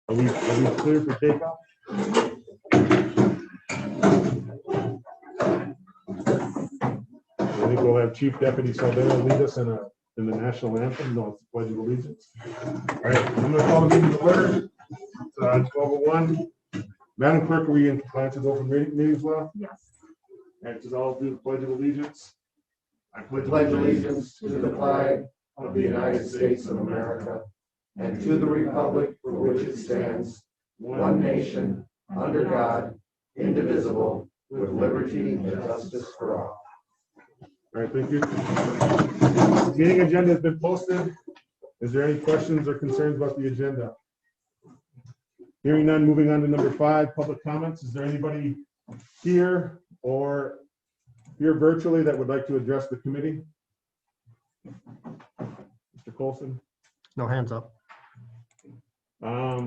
Are we clear for takeoff? I think we'll have Chief Deputy Saldana lead us in the national anthem. No, it's the Pledge of Allegiance. All right, I'm going to call the meeting to order. It's 12:01. Madam Clerk, are we in compliance with open meetings law? Yes. And to all do the Pledge of Allegiance. I pledge allegiance to the flag of the United States of America and to the republic for which it stands, one nation, under God, indivisible, with liberty and justice for all. All right, thank you. Meeting agenda has been posted. Is there any questions or concerns about the agenda? Hearing none, moving on to number 5, public comments. Is there anybody here or here virtually that would like to address the committee? Mr. Colson? No hands up. I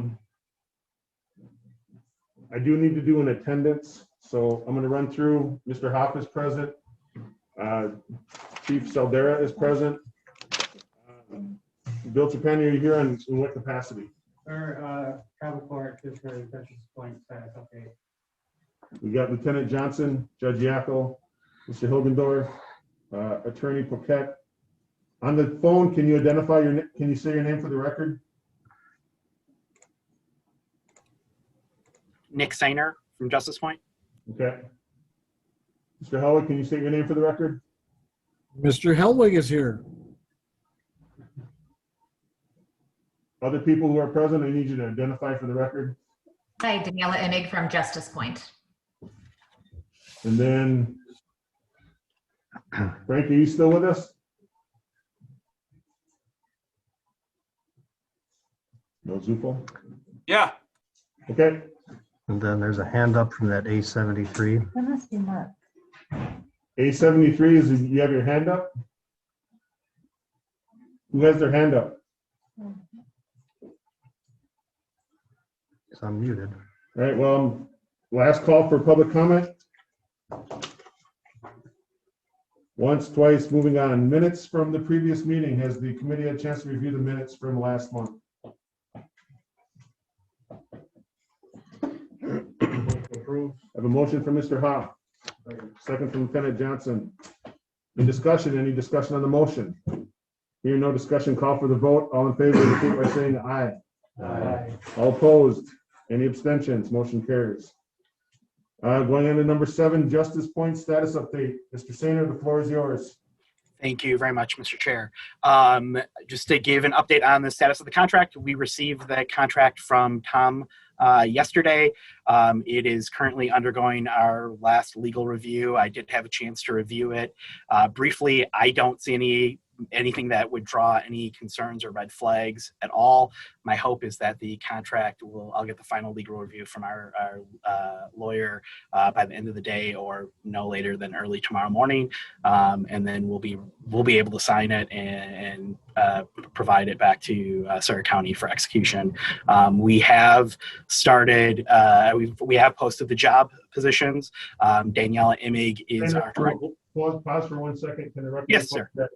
do need to do an attendance, so I'm going to run through. Mr. Hoff is present. Chief Saldera is present. Bill Trapani, are you here in what capacity? Sir, travel court, just for Justice Point status update. We got Lieutenant Johnson, Judge Yackel, Mr. Hilgendorf, Attorney Poquette. On the phone, can you identify can you say your name for the record? Nick Sainer from Justice Point. Okay. Mr. Howard, can you say your name for the record? Mr. Helwig is here. Other people who are present, I need you to identify for the record. Hi, Daniela Imig from Justice Point. And then, Frank, are you still with us? No Zufo? Yeah. Okay. And then there's a hand up from that A73. That must be Mark. A73 is, you have your hand up? Who has their hand up? So I'm muted. All right, well, last call for public comment. Once, twice, moving on. Minutes from the previous meeting. Has the committee had a chance to review the minutes from last month? I have a motion from Mr. Hoff. Second from Lieutenant Johnson. Any discussion on the motion? Here, no discussion, call for the vote. All in favor, indicate by saying aye. Aye. All opposed? Any abstentions? Motion carries. Going on to number 7, Justice Point status update. Mr. Sainer, the floor is yours. Thank you very much, Mr. Chair. Just to give an update on the status of the contract, we received the contract from Tom yesterday. It is currently undergoing our last legal review. I did have a chance to review it. Briefly, I don't see anything that would draw any concerns or red flags at all. My hope is that the contract I'll get the final legal review from our lawyer by the end of the day or no later than early tomorrow morning. And then we'll be able to sign it and provide it back to Surrey County for execution. We have started, we have posted the job positions. Daniela Imig is our director. Pause for 1 second. Can the record Yes, sir. that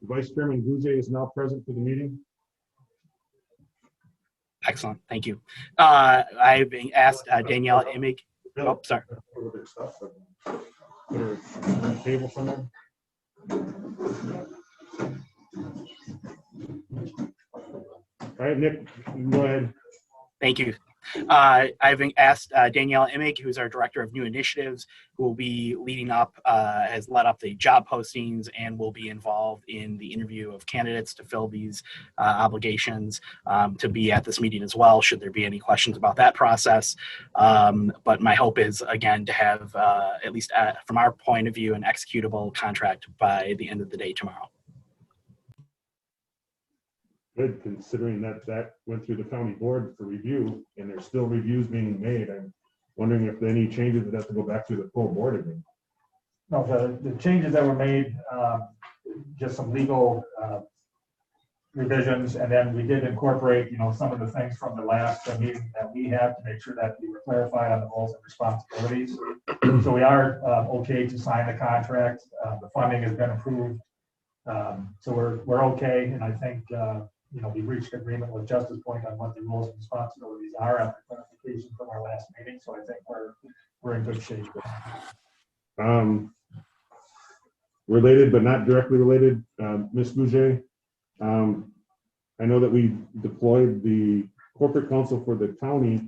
Vice Chairman Gouze is now present for the meeting? Excellent. Thank you. I've been asked Daniela Imig. Oh, sorry. Table somewhere. All right, Nick, go ahead. Thank you. I've been asked Daniela Imig, who's our Director of New Initiatives, who will be leading up, has led up the job postings and will be involved in the interview of candidates to fill these obligations, to be at this meeting as well, should there be any questions about that process. But my hope is, again, to have, at least from our point of view, an executable contract by the end of the day tomorrow. Good, considering that went through the county board for review, and there's still reviews being made. I'm wondering if any changes would have to go back to the full board again. No, the changes that were made, just some legal revisions, and then we did incorporate, some of the things from the last meeting that we had to make sure that we were clarified on the roles and responsibilities. So we are okay to sign the contract. The funding has been approved. So we're okay, and I think we reached agreement with Justice Point on what the roles and responsibilities are after clarification from our last meeting. So I think we're in good shape. Related but not directly related, Ms. Bouger, I know that we deployed the corporate counsel for the county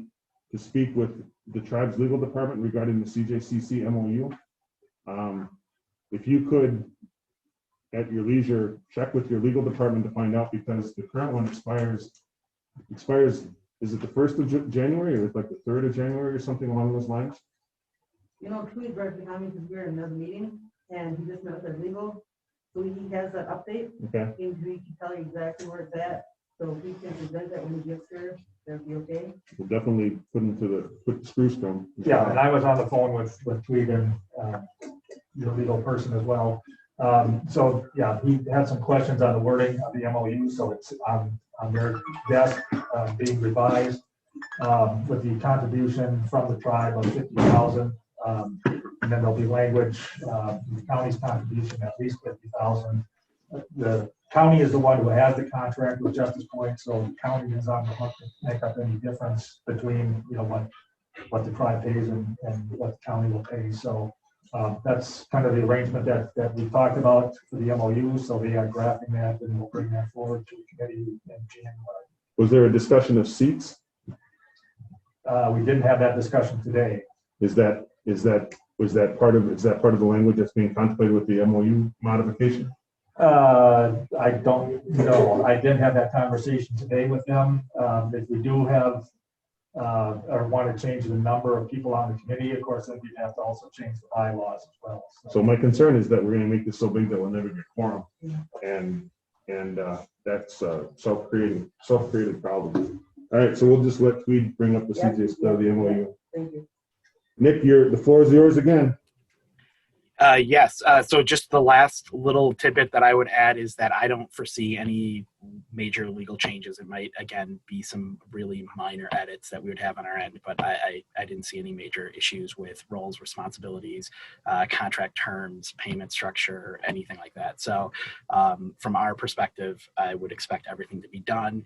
to speak with the tribe's legal department regarding the CJCC MOU. If you could, at your leisure, check with your legal department to find out, because the current one expires, is it the 1st of January or like the 3rd of January or something along those lines? Tweet's right behind me because we're in another meeting and he just met with our legal. So he has that update. Okay. And he can tell you exactly where it's at. So if we can present that when he gets here, that'd be okay. We'll definitely put the screw stone. Yeah, and I was on the phone with Tweed and your legal person as well. So yeah, he had some questions on the wording of the MOU, so it's on their desk being revised with the contribution from the tribe of 50,000, and then there'll be language, the county's contribution at least 50,000. The county is the one who has the contract with Justice Point, so the county is on the hook to make up any difference between what the tribe pays and what the county will pay. So that's kind of the arrangement that we talked about for the MOU. So they are drafting that, and we'll bring that forward to the committee in January. Was there a discussion of seats? We didn't have that discussion today. Was that part of the language that's being contemplated with the MOU modification? I don't know. I didn't have that conversation today with them. If we do have or want to change the number of people on the committee, of course, then we'd have to also change the bylaws as well. So my concern is that we're going to make this so big that we'll never get quorum, and that's self-created problem. All right, so we'll just let Tweed bring up the CJS, the MOU. Thank you. Nick, the floor is yours again. Yes. So just the last little tidbit that I would add is that I don't foresee any major legal changes. It might, again, be some really minor edits that we would have on our end, but I didn't see any major issues with roles, responsibilities, contract terms, payment structure, anything like that. So from our perspective, I would expect everything to be done.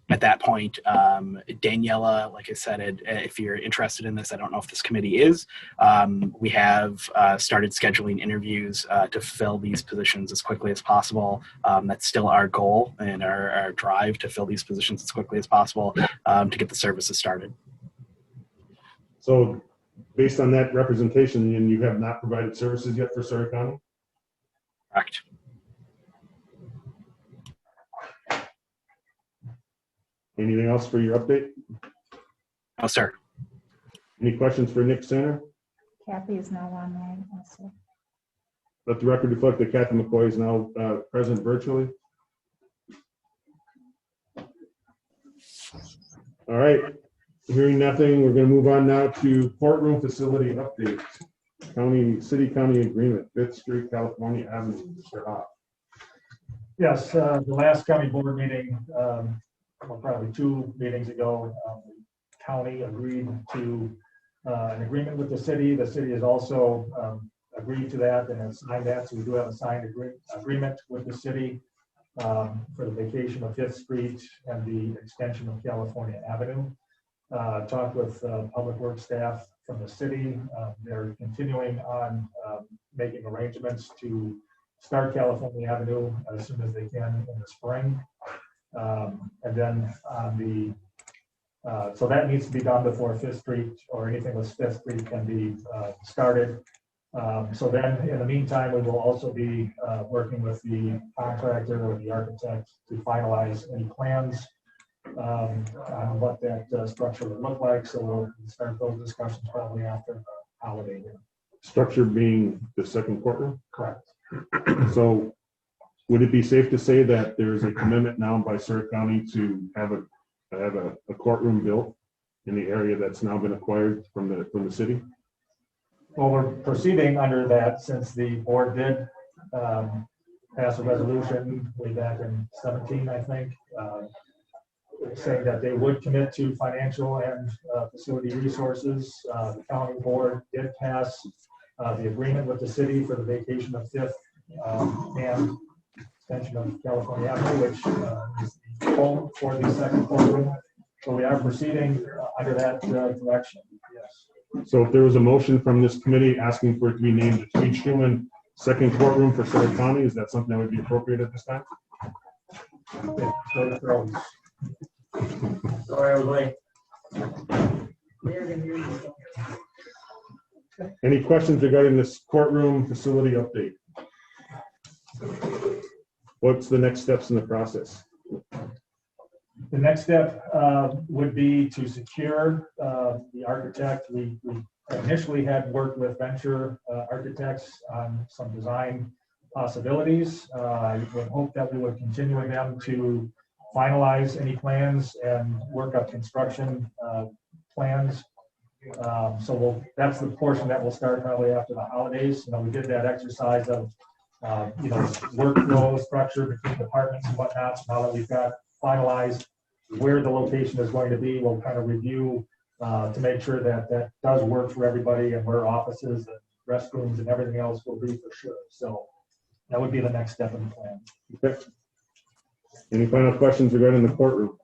At that point, Daniela, like I said, if you're interested in this, I don't know if this committee is, we have started scheduling interviews to fill these positions as quickly as possible. That's still our goal and our drive to fill these positions as quickly as possible to get the services started. So based on that representation, and you have not provided services yet for Surrey County? Correct. Anything else for your update? No, sir. Any questions for Nick Center? Kathy is now online also. Let the record reflect that Kathy McCoy is now present virtually. All right, hearing nothing, we're going to move on now to courtroom facility updates. City-county agreement, 5th Street, California Avenue, Mr. Hoff. Yes, the last county board meeting, probably 2 meetings ago, the county agreed to an agreement with the city. The city has also agreed to that and has signed that. So we do have a signed agreement with the city for the vacation of 5th Street and the extension of California Avenue. Talked with public works staff from the city. They're continuing on making arrangements to start California Avenue as soon as they can in the spring. And then on so that needs to be done before 5th Street or anything with 5th Street can be started. So then in the meantime, we will also be working with the contractor or the architect to finalize any plans on what that structure would look like. So we'll start those discussions probably after the holiday. Structure being the second courtroom? Correct. So would it be safe to say that there's a commitment now by Surrey County to have a courtroom built in the area that's now been acquired from the city? Well, we're proceeding under that since the board did pass a resolution way back in 17, I think, saying that they would commit to financial and facility resources. The county board did pass the agreement with the city for the vacation of 5th and extension of California Avenue, which is the home for the second courtroom. So we are proceeding under that direction, yes. So if there was a motion from this committee asking for it to be named the Tweed Schuman Second Courtroom for Sutter County, is that something that would be appropriate at this time? Sorry, I was late. They're gonna hear you. Any questions regarding this courtroom facility update? What's the next steps in the process? The next step would be to secure the architect. We initially had worked with Venture Architects on some design possibilities. I would hope that we would continue with them to finalize any plans and work up construction plans. So that's the portion that will start probably after the holidays. We did that exercise of workflow structure between departments and whatnot. So now that we've got finalized where the location is going to be, we'll kind of review to make sure that that does work for everybody and where offices and restrooms and everything else will be for sure. So that would be the next step in the plan. Okay. Any final questions regarding the courtroom?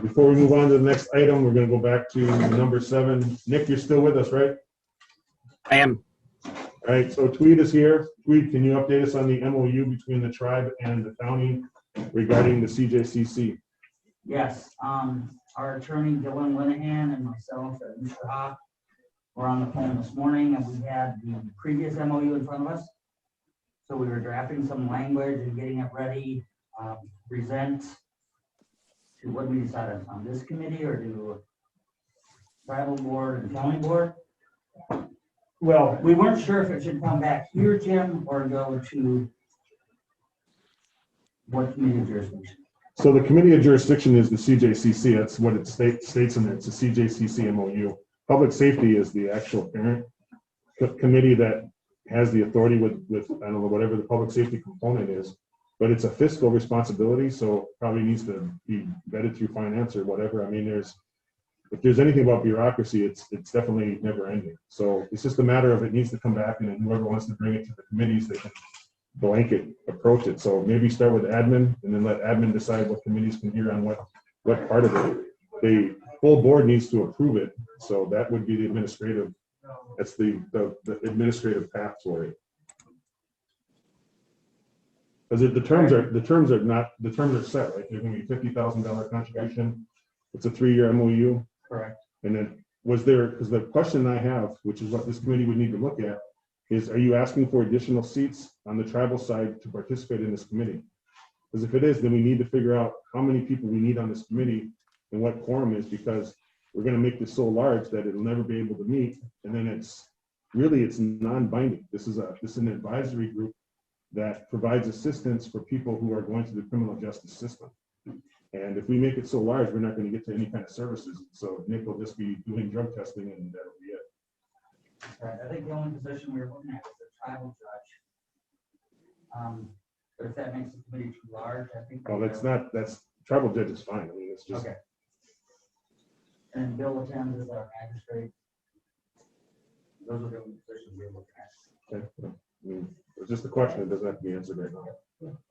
Before we move on to the next item, we're going to go back to number 7. Nick, you're still with us, right? I am. All right, so Tweed is here. Tweed, can you update us on the MOU between the tribe and the county regarding the CJCC? Yes, our attorney Dylan Linehan and myself and Mr. Hoff were on the phone this morning, and we had the previous MOU in front of us. So we were drafting some language and getting it ready, present to what we decided on this committee or to tribal board and county board. Well, We weren't sure if it should come back here, Jim, or go to what committee of jurisdiction. So the committee of jurisdiction is the CJCC. That's what it states in there. It's a CJCC MOU. Public safety is the actual parent committee that has the authority with I don't know, whatever the public safety component is, but it's a fiscal responsibility, so probably needs to be vetted through finance or whatever. I mean, if there's anything about bureaucracy, it's definitely never ending. So it's just a matter of it needs to come back, and then whoever wants to bring it to the committees, they can blanket approach it. So maybe start with admin and then let admin decide what committees can hear on what part of it. The full board needs to approve it. So that would be the administrative, that's the administrative path for it. Because the terms are set, right? There's gonna be $50,000 contribution. It's a 3-year MOU. correct. And then because the question I have, which is what this committee would need to look at, is are you asking for additional seats on the tribal side to participate in this committee? Because if it is, then we need to figure out how many people we need on this committee and what quorum is, because we're going to make this so large that it'll never be able to meet. And then it's non-binding. This is an advisory group that provides assistance for people who are going through the criminal justice system. And if we make it so large, we're not going to get to any kind of services. So Nick will just be doing drug testing and that'll be it. Right, I think the only position we were looking at was a tribal judge. But if that makes the committee too large, I think. Well, that's tribal judge is fine. I mean, it's just. Okay. And Bill attends as our magistrate. Those are the only positions we were looking at. Okay. I mean, it's just a question. It doesn't have to be answered right now.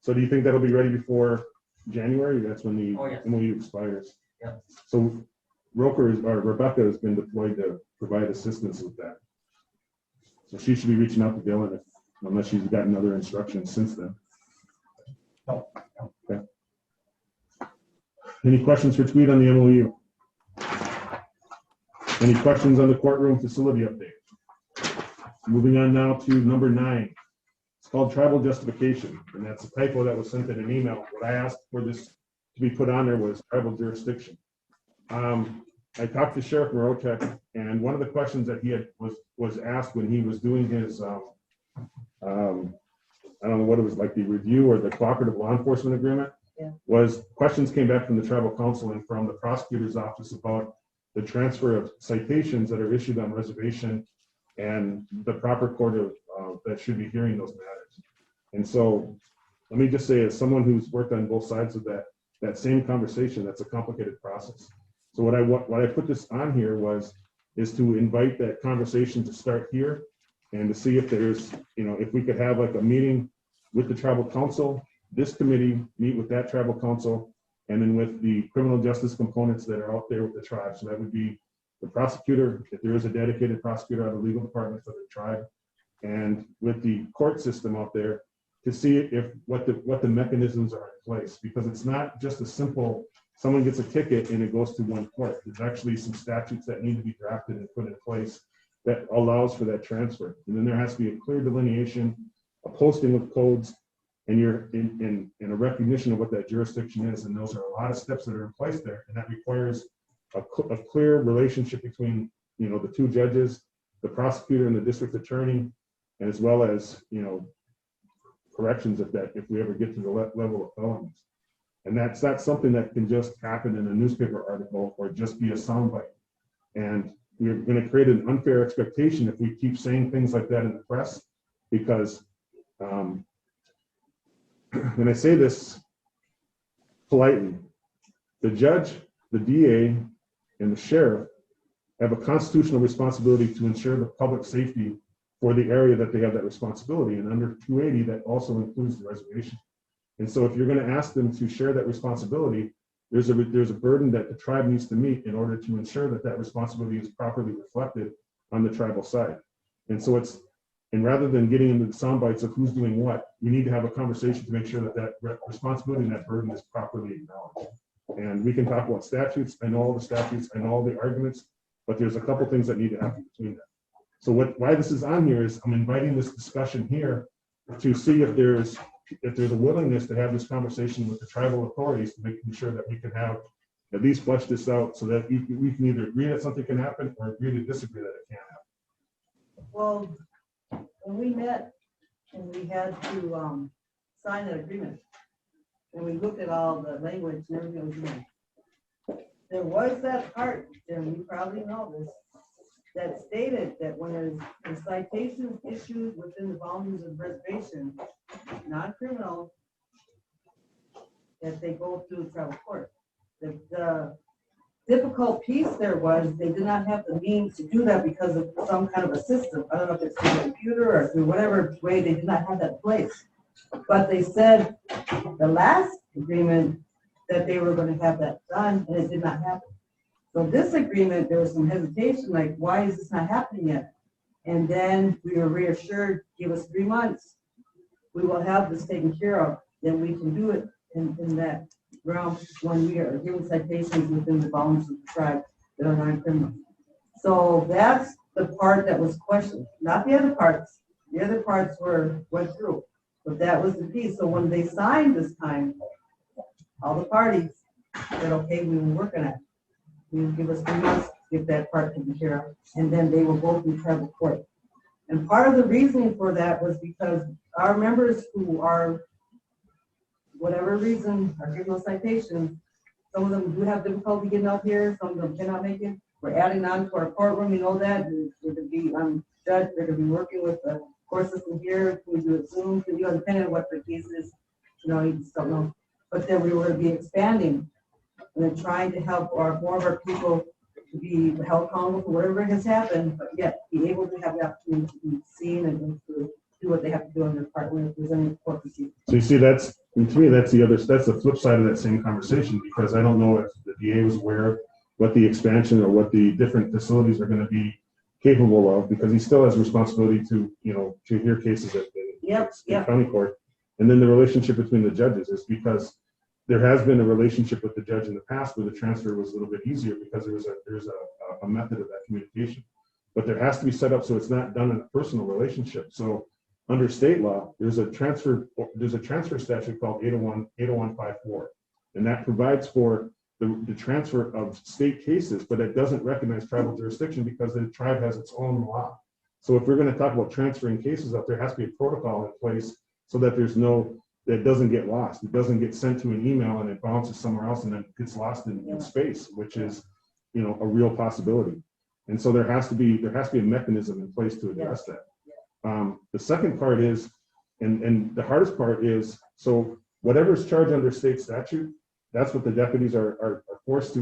So do you think that'll be ready before January? That's when the yes. MOU expires. Yep. So Rebecca has been deployed to provide assistance with that. So she should be reaching out to Dylan unless she's gotten other instructions since then. No. Okay. Any questions for Tweed on the MOU? Any questions on the courtroom facility update? Moving on now to number 9. It's called tribal justification, and that's a typo that was sent in an email. What I asked for this to be put on there was tribal jurisdiction. I talked to Sheriff Morochek, and one of the questions that he had was asked when he was doing his, I don't know what it was, like the review or the cooperative law enforcement agreement, was questions came back from the tribal council and from the prosecutor's office about the transfer of citations that are issued on reservation and the proper court of that should be hearing those matters. And so let me just say, as someone who's worked on both sides of that same conversation, that's a complicated process. So what I put this on here is to invite that conversation to start here and to see if there's, if we could have like a meeting with the tribal council, this committee meet with that tribal council, and then with the criminal justice components that are out there with the tribe. So that would be the prosecutor, if there is a dedicated prosecutor out of the legal department for the tribe, and with the court system out there to see if what the mechanisms are in place, because it's not just a simple, someone gets a ticket and it goes to one court. There's actually some statutes that need to be drafted and put in place that allows for that transfer. And then there has to be a clear delineation, a posting of codes, and you're in a recognition of what that jurisdiction is. And those are a lot of steps that are in place there. And that requires a clear relationship between, the two judges, the prosecutor and the district attorney, and as well as, corrections if we ever get to the level of felonies. And that's not something that can just happen in a newspaper article or just be a soundbite. And we're going to create an unfair expectation if we keep saying things like that in the press, because and I say this politely, the judge, the DA, and the sheriff have a constitutional responsibility to ensure the public safety for the area that they have that responsibility. And under 280, that also includes the reservation. And so if you're going to ask them to share that responsibility, there's a burden that the tribe needs to meet in order to ensure that that responsibility is properly reflected on the tribal side. And rather than getting into the sound bites of who's doing what, we need to have a conversation to make sure that responsibility and that burden is properly acknowledged. And we can talk about statutes. I know all the statutes, I know all the arguments, but there's a couple things that need to happen between them. So why this is on here is I'm inviting this discussion here to see if there's a willingness to have this conversation with the tribal authorities to making sure that we can have at least flesh this out so that we can either agree that something can happen or agree to disagree that it can't happen. Well, when we met and we had to sign an agreement, and we looked at all the language and everything that was in it, there was that part, and you probably know this, that stated that when there's citations issued within the boundaries of the reservation, non-criminal, that they go through the tribal court. The difficult piece there was they did not have the means to do that because of some kind of a system. I don't know if it's through a computer or through whatever way, they did not have that in place. But they said the last agreement that they were going to have that done, and it did not happen. So this agreement, there was some hesitation, like, why is this not happening yet? And then we were reassured, give us 3 months. We will have this taken care of. Then we can do it in that realm when we are given citations within the bounds of the tribe that are non-criminal. So that's the part that was questioned, not the other parts. The other parts went through, but that was the piece. So when they signed this time, all the parties said, okay, we were working at it. You give us 3 months to get that part taken care of, and then they will go through tribal court. And part of the reasoning for that was because our members who are, whatever reason, are given those citations, some of them do have difficulty getting out here, some of them cannot make it. We're adding on to our courtroom, you know that. They're going to be judge, they're going to be working with the court system here. Can we do it Zoom? Can you, depending on what the case is, you just don't know. But then we will be expanding and then trying to help more of our people to be held accountable for whatever has happened, but yet be able to have the opportunity to be seen and to do what they have to do on their part when there's any court proceedings. So you see, that's the flip side of that same conversation, because I don't know if the DA was aware of what the expansion or what the different facilities are going to be capable of, because he still has responsibility to hear cases at the county court. And then the relationship between the judges is because there has been a relationship with the judge in the past where the transfer was a little bit easier because there's a method of that communication. But there has to be set up so it's not done in a personal relationship. So under state law, there's a transfer statute called 80154, and that provides for the transfer of state cases, but it doesn't recognize tribal jurisdiction because the tribe has its own law. So if we're going to talk about transferring cases up, there has to be a protocol in place so that that doesn't get lost. It doesn't get sent to an email and it bounces somewhere else and then gets lost in space, which is, a real possibility. And so there has to be a mechanism in place to address that. The second part is, and the hardest part is, so whatever is charged under state statute, that's what the deputies are forced they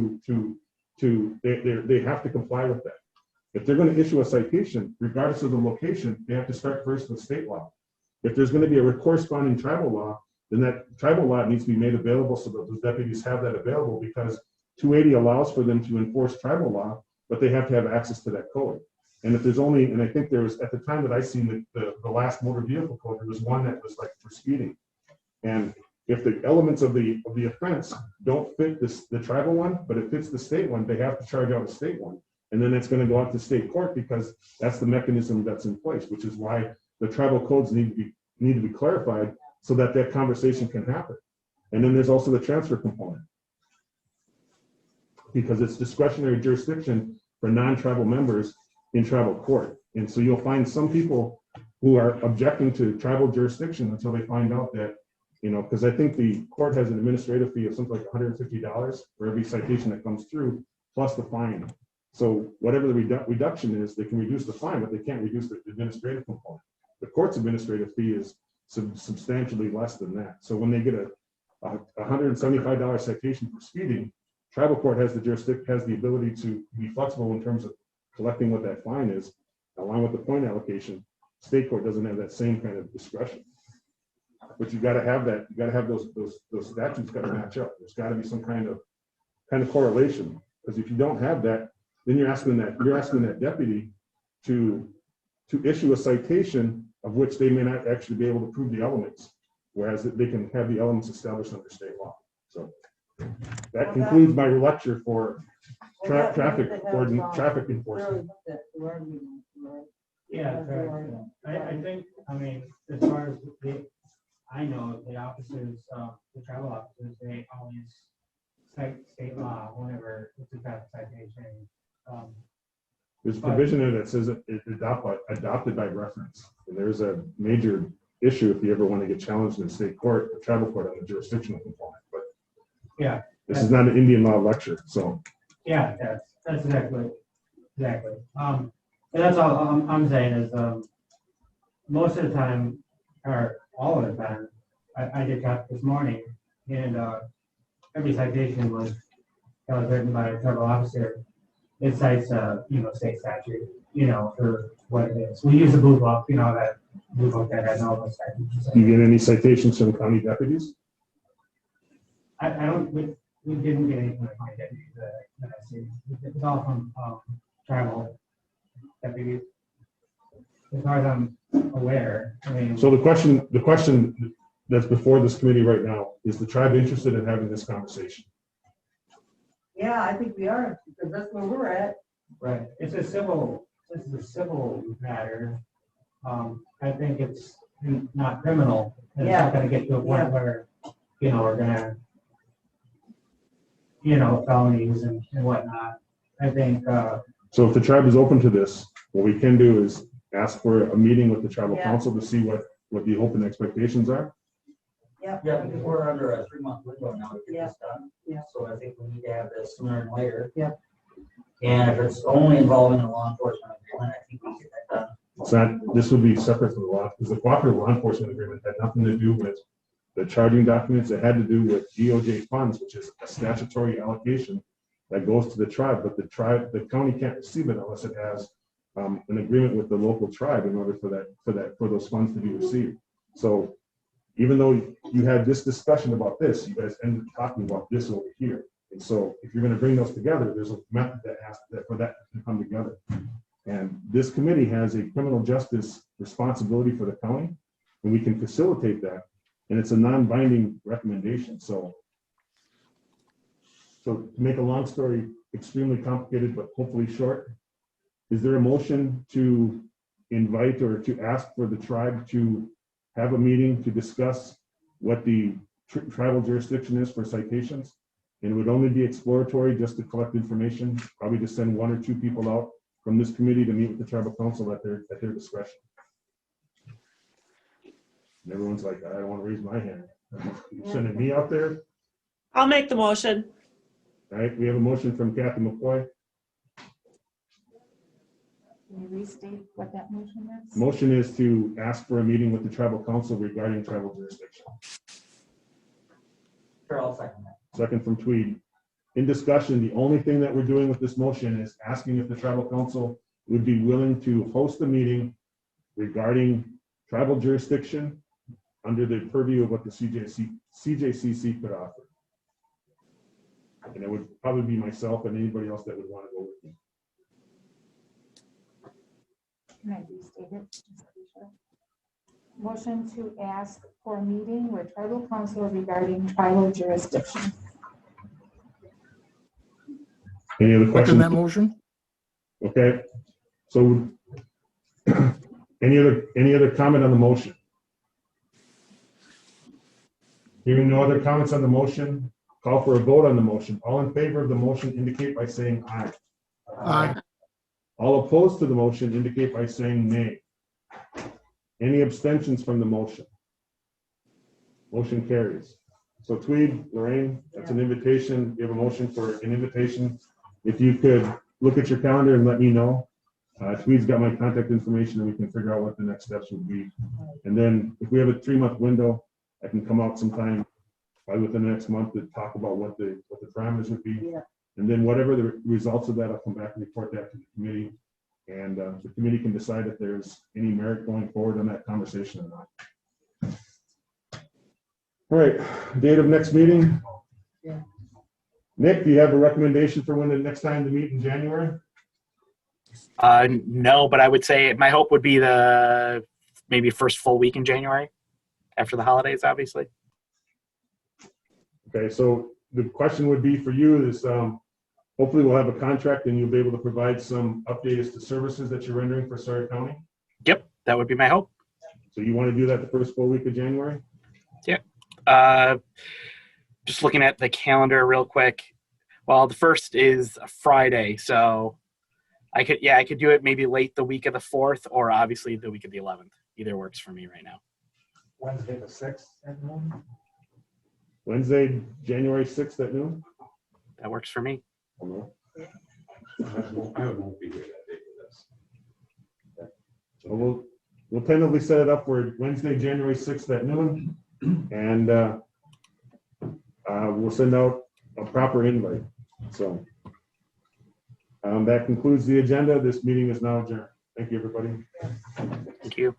have to comply with that. If they're going to issue a citation, regardless of the location, they have to start first with state law. if there's going to be a corresponding tribal law, then that tribal law needs to be made available so that those deputies have that available, because 280 allows for them to enforce tribal law, but they have to have access to that code. And if there's only, and I think there was, at the time that I seen the last motor vehicle code, there was one that was like for speeding. And if the elements of the offense don't fit the tribal one, but it fits the state one, they have to charge out a state one. And then it's going to go out to state court, because that's the mechanism that's in place, which is why the tribal codes need to be clarified so that that conversation can happen. And then there's also the transfer component, because it's discretionary jurisdiction for non-tribal members in tribal court. And so you'll find some people who are objecting to tribal jurisdiction until they find out that, because I think the court has an administrative fee of something like $150 for every citation that comes through, plus the fine. So whatever the reduction is, they can reduce the fine, but they can't reduce the administrative component. The court's administrative fee is substantially less than that. So when they get a $175 citation for speeding, tribal court has the ability to be flexible in terms of collecting what that fine is, along with the point allocation. State court doesn't have that same kind of discretion. But you got to have that. You got to have those statutes got to match up. There's got to be some kind of correlation, because if you don't have that, then you're asking that deputy to issue a citation of which they may not actually be able to prove the elements, whereas they can have the elements established under state law. So that concludes my lecture for traffic enforcement. Yeah, correct. I think, as far as I know, the officers, the travel officers, they always cite state law whenever it's a traffic citation. There's a provision in it that says it's adopted by reference. And there's a major issue if you ever want to get challenged in state court, the travel court, on the jurisdictional component. But yeah, this is not an Indian law lecture, so. Yeah, that's exactly. And that's all I'm saying is, most of the time, or all of the time, I did traffic this morning, and every citation that was written by a tribal officer. It cites, state statute, for what it is. We use the blue book, that blue book that has all those statutes. Do you get any citations from county deputies? I don't, we didn't get anything from county deputies that I see. It's all from tribal deputies. As far as I'm aware, So the question that's before this committee right now, is the tribe interested in having this conversation? Yeah, I think we are, because that's where we're at. right, this is a civil matter. I think it's not criminal. And it's not gonna get to a point where, we're gonna, felonies and whatnot. I think, So if the tribe is open to this, what we can do is ask for a meeting with the tribal council to see what the hope and expectations are. Yep. Yeah, because we're under a 3-month window now to get this done. Yeah. So I think we need to have this sooner than later. Yep. And if it's only involving a law enforcement agreement, I think we can get that done. It's not, this would be separate from the law, because the cooperative law enforcement agreement had nothing to do with the charging documents. It had to do with DOJ funds, which is a statutory allocation that goes to the tribe, but the county can't receive it unless it has an agreement with the local tribe in order for those funds to be received. So even though you had this discussion about this, you guys ended up talking about this over here. And so if you're going to bring those together, there's a method for that to come together. And this committee has a criminal justice responsibility for the county, and we can facilitate that. And it's a non-binding recommendation. So to make a long story extremely complicated, but hopefully short, is there a motion to invite or to ask for the tribe to have a meeting to discuss what the tribal jurisdiction is for citations? And it would only be exploratory, just to collect information, probably just send 1 or 2 people out from this committee to meet with the tribal council at their discretion. And everyone's like, I don't want to raise my hand. You're sending me out there? I'll make the motion. All right, we have a motion from Kathy McCoy. Can you restate what that motion is? Motion is to ask for a meeting with the tribal council regarding tribal jurisdiction. Sure, I'll second that. Second from Tweed. In discussion, the only thing that we're doing with this motion is asking if the tribal council would be willing to host a meeting regarding tribal jurisdiction under the purview of what the CJCC could offer. And it would probably be myself and anybody else that would want to go with me. Can I restate it? Just to be sure? Motion to ask for a meeting with tribal council regarding tribal jurisdiction. Any other Second questions? that motion? Okay, so any other comment on the motion? Hearing no other comments on the motion, call for a vote on the motion. All in favor of the motion indicate by saying aye. Aye. All opposed to the motion indicate by saying nay. Any abstentions from the motion? Motion carries. So Tweed, Lorraine, that's an invitation. You have a motion for an invitation. If you could look at your calendar and let me know. Tweed's got my contact information and we can figure out what the next steps would be. And then if we have a 3-month window, I can come out sometime probably within the next month to talk about what the parameters would be. Yeah. And then whatever the results of that, I'll come back and report that to the committee. And the committee can decide if there's any merit going forward on that conversation or not. All right, date of next meeting. Yeah. Nick, do you have a recommendation for when the next time to meet in January? No, but I would say my hope would be the maybe first full week in January after the holidays, obviously. Okay, so the question would be for you is, hopefully we'll have a contract and you'll be able to provide some updates to services that you're rendering for Sawyer County. Yep, that would be my hope. So you want to do that the first full week of January? Just looking at the calendar real quick. Well, the first is a Friday, so I could do it maybe late the week of the 4th or obviously the week of the 11th. Either works for me right now. Wednesday the 6th at noon. Wednesday, January 6th at noon? That works for me. Oh, no. I won't be here that day for this. So we'll tentatively set it up for Wednesday, January 6th at noon. And we'll send out a proper invite. So that concludes the agenda. This meeting is now adjourned. Thank you, everybody. Thank you.